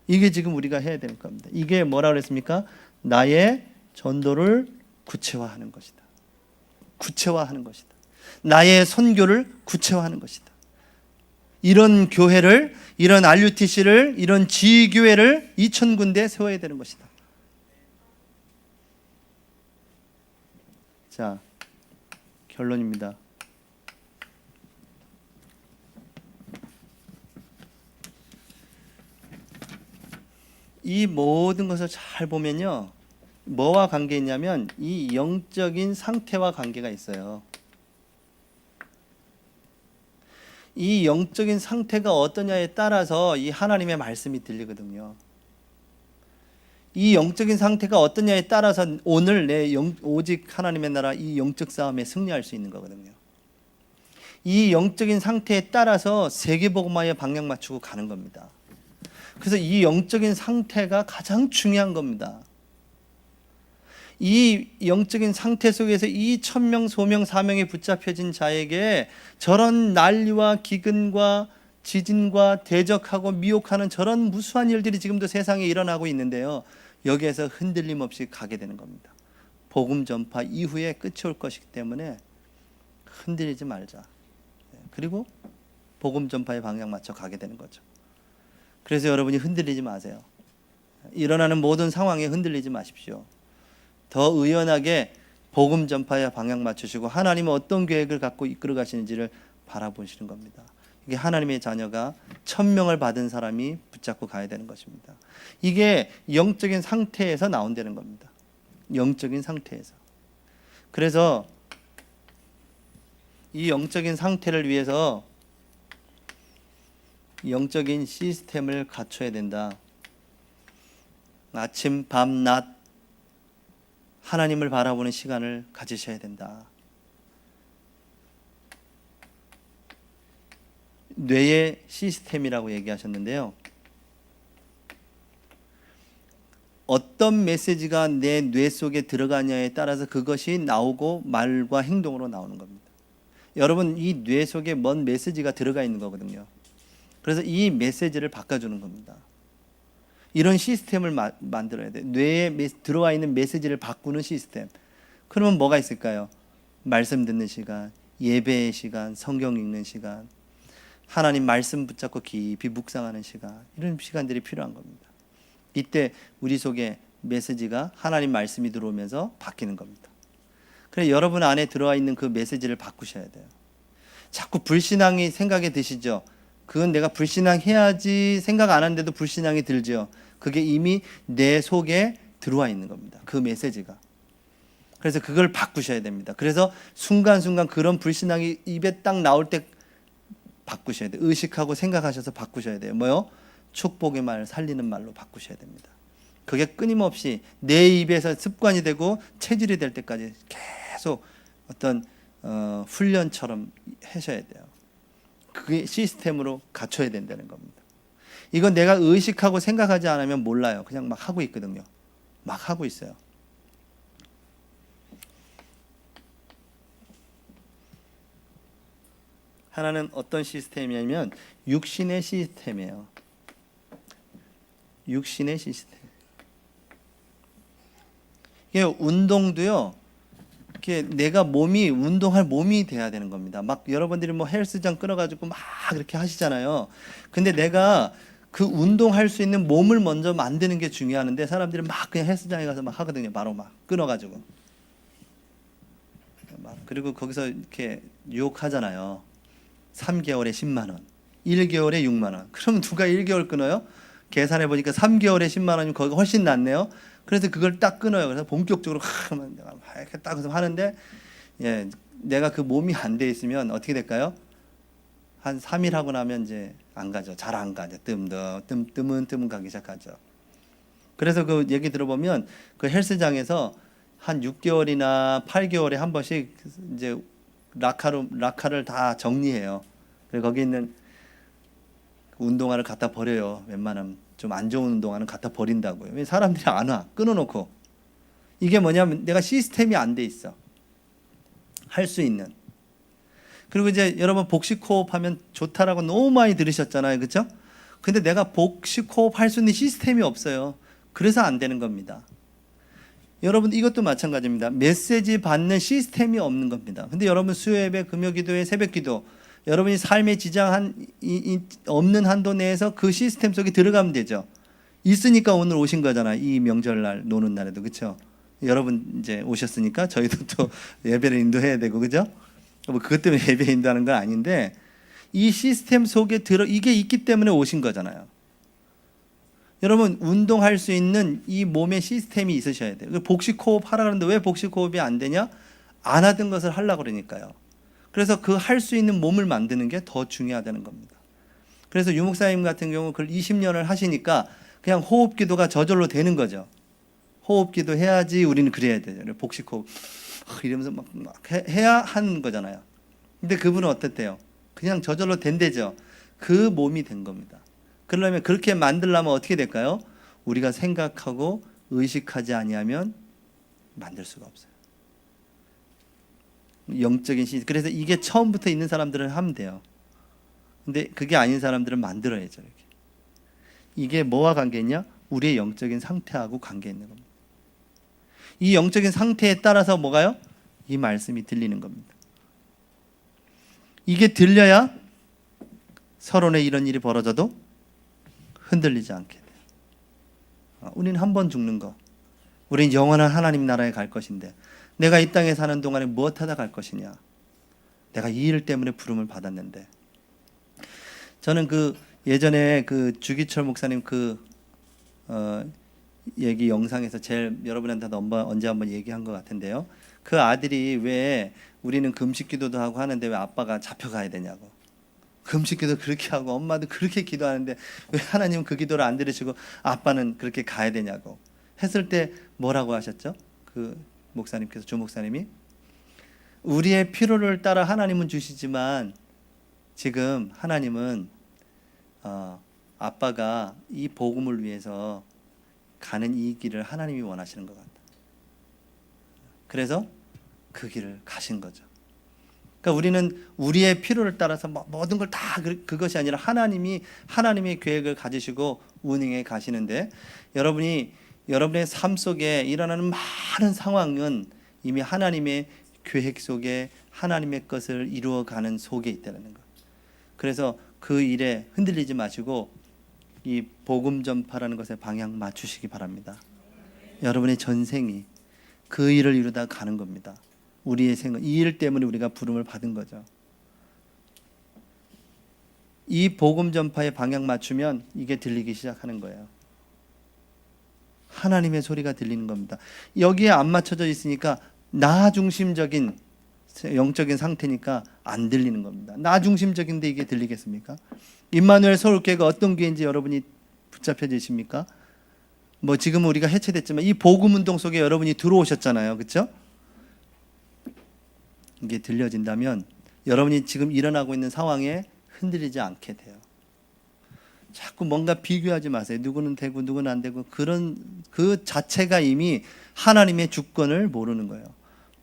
Speaker 1: 이게 지금 우리가 해야 될 겁니다. 이게 뭐라 그랬습니까? 나의 전도를 구체화하는 것이다. 구체화하는 것이다. 나의 선교를 구체화하는 것이다. 이런 교회를, 이런 RUTC를, 이런 지교회를 2000군데 세워야 되는 것이다. 자, 결론입니다. 이 모든 것을 잘 보면요, 뭐와 관계 있냐면 이 영적인 상태와 관계가 있어요. 이 영적인 상태가 어떠냐에 따라서 이 하나님의 말씀이 들리거든요. 이 영적인 상태가 어떠냐에 따라서 오늘 오직 하나님의 나라 이 영적 싸움에 승리할 수 있는 거거든요. 이 영적인 상태에 따라서 세계복음화에 방향 맞추고 가는 겁니다. 그래서 이 영적인 상태가 가장 중요한 겁니다. 이 영적인 상태 속에서 이 천명 소명 사명에 붙잡혀진 자에게 저런 난리와 기근과 지진과 대적하고 미혹하는 저런 무수한 일들이 지금도 세상에 일어나고 있는데요, 여기에서 흔들림 없이 가게 되는 겁니다. 복음 전파 이후에 끝이 올 것이기 때문에 흔들리지 말자. 그리고 복음 전파의 방향 맞춰 가게 되는 거죠. 그래서 여러분이 흔들리지 마세요. 일어나는 모든 상황에 흔들리지 마십시오. 더 의연하게 복음 전파에 방향 맞추시고 하나님은 어떤 계획을 갖고 이끌어 가시는지를 바라보시는 겁니다. 이게 하나님의 자녀가 1000명을 받은 사람이 붙잡고 가야 되는 것입니다. 이게 영적인 상태에서 나온다는 겁니다. 영적인 상태에서. 그래서 이 영적인 상태를 위해서 영적인 시스템을 갖춰야 된다. 아침, 밤, 낮 하나님을 바라보는 시간을 가지셔야 된다. 뇌의 시스템이라고 얘기하셨는데요, 어떤 메시지가 내 뇌 속에 들어가냐에 따라서 그것이 나오고 말과 행동으로 나오는 겁니다. 여러분, 이 뇌 속에 뭔 메시지가 들어가 있는 거거든요. 그래서 이 메시지를 바꿔주는 겁니다. 이런 시스템을 만들어야 돼요. 뇌에 들어와 있는 메시지를 바꾸는 시스템. 그러면 뭐가 있을까요? 말씀 듣는 시간, 예배의 시간, 성경 읽는 시간, 하나님 말씀 붙잡고 깊이 묵상하는 시간, 이런 시간들이 필요한 겁니다. 이때 우리 속에 메시지가 하나님 말씀이 들어오면서 바뀌는 겁니다. 그래서 여러분 안에 들어와 있는 그 메시지를 바꾸셔야 돼요. 자꾸 불신앙이 생각이 드시죠? 그건 내가 불신앙해야지 생각 안 하는데도 불신앙이 들죠. 그게 이미 내 속에 들어와 있는 겁니다. 그 메시지가. 그래서 그걸 바꾸셔야 됩니다. 그래서 순간순간 그런 불신앙이 입에 딱 나올 때 바꾸셔야 돼요. 의식하고 생각하셔서 바꾸셔야 돼요. 뭐요? 축복의 말, 살리는 말로 바꾸셔야 됩니다. 그게 끊임없이 내 입에서 습관이 되고 체질이 될 때까지 계속 어떤 훈련처럼 하셔야 돼요. 그게 시스템으로 갖춰야 된다는 겁니다. 이건 내가 의식하고 생각하지 않으면 몰라요. 그냥 막 하고 있거든요. 막 하고 있어요. 하나는 어떤 시스템이냐면 육신의 시스템이에요. 육신의 시스템. 이게 운동도요, 이렇게 내가 운동할 몸이 돼야 되는 겁니다. 막 여러분들이 뭐 헬스장 끌어가지고 막 그렇게 하시잖아요. 근데 내가 그 운동할 수 있는 몸을 먼저 만드는 게 중요한데 사람들이 막 그냥 헬스장에 가서 막 하거든요. 바로 막 끊어가지고. 그리고 거기서 이렇게 유혹하잖아요. 3개월에 10만 원, 1개월에 6만 원. 그럼 누가 1개월 끊어요? 계산해 보니까 3개월에 10만 원이면 거기가 훨씬 낫네요. 그래서 그걸 딱 끊어요. 그래서 본격적으로 이렇게 딱 하는데, 예, 내가 그 몸이 안 돼 있으면 어떻게 될까요? 한 3일 하고 나면 이제 안 가죠. 잘 안 가죠. 뜨문 가기 시작하죠. 그래서 그 얘기 들어보면 그 헬스장에서 한 6개월이나 8개월에 한 번씩 이제 라카를 다 정리해요. 그리고 거기 있는 운동화를 갖다 버려요. 웬만하면 좀 안 좋은 운동화는 갖다 버린다고요. 왜 사람들이 안 와? 끊어놓고. 이게 뭐냐면 내가 시스템이 안 돼 있어. 할 수 있는. 그리고 이제 여러분 복식 호흡 하면 좋다라고 너무 많이 들으셨잖아요. 그렇죠? 근데 내가 복식 호흡 할 수 있는 시스템이 없어요. 그래서 안 되는 겁니다. 여러분 이것도 마찬가지입니다. 메시지 받는 시스템이 없는 겁니다. 근데 여러분 수요예배, 금요기도회, 새벽기도 여러분이 삶에 지장 없는 한도 내에서 그 시스템 속에 들어가면 되죠. 있으니까 오늘 오신 거잖아요. 이 명절날 노는 날에도. 그렇죠? 여러분 이제 오셨으니까 저희도 또 예배를 인도해야 되고, 그죠? 뭐 그것 때문에 예배 인도하는 건 아닌데 이 시스템 속에 이게 있기 때문에 오신 거잖아요. 여러분 운동할 수 있는 이 몸의 시스템이 있으셔야 돼요. 복식 호흡 하라 그러는데 왜 복식 호흡이 안 되냐? 안 하던 것을 하려고 그러니까요. 그래서 그 할 수 있는 몸을 만드는 게 더 중요하다는 겁니다. 그래서 유목사님 같은 경우 그걸 20년을 하시니까 그냥 호흡 기도가 저절로 되는 거죠. 호흡 기도 해야지 우리는 그래야 돼요. 복식 호흡 이러면서 막 해야 하는 거잖아요. 근데 그분은 어떻대요? 그냥 저절로 된대죠. 그 몸이 된 겁니다. 그러려면 그렇게 만들려면 어떻게 될까요? 우리가 생각하고 의식하지 아니하면 만들 수가 없어요. 영적인 시. 그래서 이게 처음부터 있는 사람들은 하면 돼요. 근데 그게 아닌 사람들은 만들어야죠. 이렇게. 이게 뭐와 관계 있냐? 우리의 영적인 상태하고 관계 있는 겁니다. 이 영적인 상태에 따라서 뭐가요? 이 말씀이 들리는 겁니다. 이게 들려야 서론에 이런 일이 벌어져도 흔들리지 않게 돼요. 우리는 한 번 죽는 거. 우리는 영원한 하나님 나라에 갈 것인데 내가 이 땅에 사는 동안에 무엇하다 갈 것이냐. 내가 이 일 때문에 부름을 받았는데. 저는 예전에 주기철 목사님 얘기 영상에서 제일 여러분한테 언제 한번 얘기한 것 같은데요. 그 아들이 왜 우리는 금식 기도도 하고 하는데 왜 아빠가 잡혀가야 되냐고. 금식 기도 그렇게 하고 엄마도 그렇게 기도하는데 왜 하나님은 그 기도를 안 들으시고 아빠는 그렇게 가야 되냐고 했을 때 뭐라고 하셨죠? 그 목사님께서, 주 목사님이 우리의 필요를 따라 하나님은 주시지만 지금 하나님은 아빠가 이 복음을 위해서 가는 이 길을 하나님이 원하시는 것 같다. 그래서 그 길을 가신 거죠. 그러니까 우리는 우리의 필요를 따라서 모든 걸 다 그것이 아니라 하나님의 계획을 가지시고 운행해 가시는데 여러분의 삶 속에 일어나는 많은 상황은 이미 하나님의 계획 속에 하나님의 것을 이루어가는 속에 있다는 것. 그래서 그 일에 흔들리지 마시고 이 복음 전파라는 것에 방향 맞추시기 바랍니다. 여러분의 전생이 그 일을 이루다 가는 겁니다. 우리의 생각, 이 일 때문에 우리가 부름을 받은 거죠. 이 복음 전파에 방향 맞추면 이게 들리기 시작하는 거예요. 하나님의 소리가 들리는 겁니다. 여기에 안 맞춰져 있으니까 나 중심적인 영적인 상태니까 안 들리는 겁니다. 나 중심적인데 이게 들리겠습니까? 임마누엘 서울교회가 어떤 교회인지 여러분이 붙잡혀지십니까? 뭐 지금 우리가 해체됐지만 이 복음 운동 속에 여러분이 들어오셨잖아요. 그렇죠? 이게 들려진다면 여러분이 지금 일어나고 있는 상황에 흔들리지 않게 돼요. 자꾸 뭔가 비교하지 마세요. 누구는 되고 누구는 안 되고 그 자체가 이미 하나님의 주권을 모르는 거예요.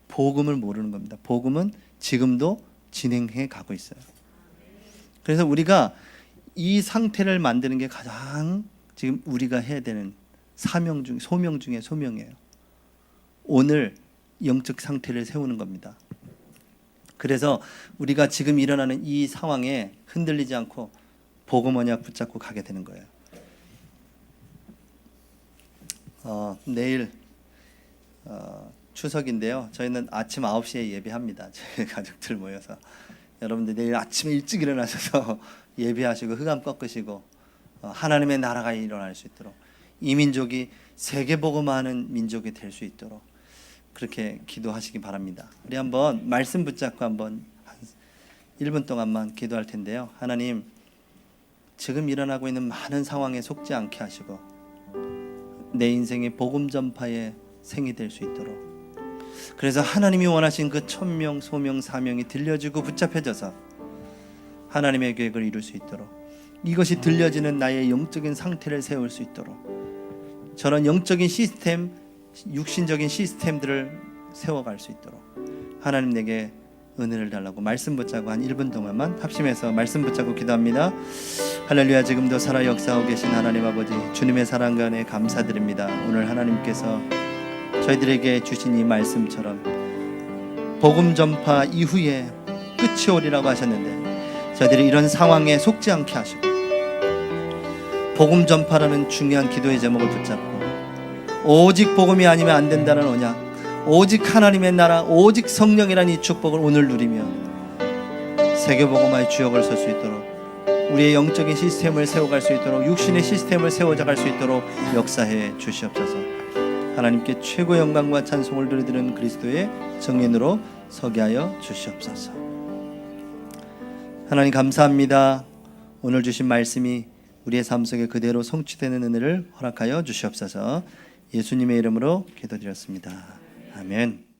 Speaker 1: 복음을 모르는 겁니다. 복음은 지금도 진행해 가고 있어요. 그래서 우리가 이 상태를 만드는 게 가장 지금 우리가 해야 되는 소명 중에 소명이에요. 오늘 영적 상태를 세우는 겁니다. 그래서 우리가 지금 일어나는 이 상황에 흔들리지 않고 복음 언약 붙잡고 가게 되는 거예요. 내일 추석인데요. 저희는 아침 9시에 예배합니다. 저희 가족들 모여서. 여러분들 내일 아침에 일찍 일어나셔서 예배하시고 흑암 꺾으시고 하나님의 나라가 일어날 수 있도록 이 민족이 세계복음하는 민족이 될 수 있도록 그렇게 기도하시기 바랍니다. 우리 한번 말씀 붙잡고 한번 1분 동안만 기도할 텐데요. 하나님, 지금 일어나고 있는 많은 상황에 속지 않게 하시고 내 인생의 복음 전파의 생이 될 수 있도록, 그래서 하나님이 원하신 그 천명, 소명, 사명이 들려지고 붙잡혀져서 하나님의 계획을 이룰 수 있도록, 이것이 들려지는 나의 영적인 상태를 세울 수 있도록, 저런 영적인 시스템, 육신적인 시스템들을 세워갈 수 있도록 하나님 내게 은혜를 달라고 말씀 붙잡고 한 1분 동안만 합심해서 말씀 붙잡고 기도합니다. 할렐루야. 지금도 살아 역사하고 계신 하나님 아버지, 주님의 사랑과 은혜 감사드립니다. 오늘 하나님께서 저희들에게 주신 이 말씀처럼 복음 전파 이후에 끝이 오리라고 하셨는데, 저희들이 이런 상황에 속지 않게 하시고 복음 전파라는 중요한 기도의 제목을 붙잡고 오직 복음이 아니면 안 된다는 언약, 오직 하나님의 나라, 오직 성령이라는 이 축복을 오늘 누리며 세계복음화의 주역을 설 수 있도록, 우리의 영적인 시스템을 세워갈 수 있도록, 육신의 시스템을 세워갈 수 있도록 역사해 주시옵소서. 하나님께 최고의 영광과 찬송을 드리는 그리스도의 정인으로 서게 하여 주시옵소서. 하나님 감사합니다. 오늘 주신 말씀이 우리의 삶 속에 그대로 성취되는 은혜를 허락하여 주시옵소서. 예수님의 이름으로 기도드렸습니다. 아멘.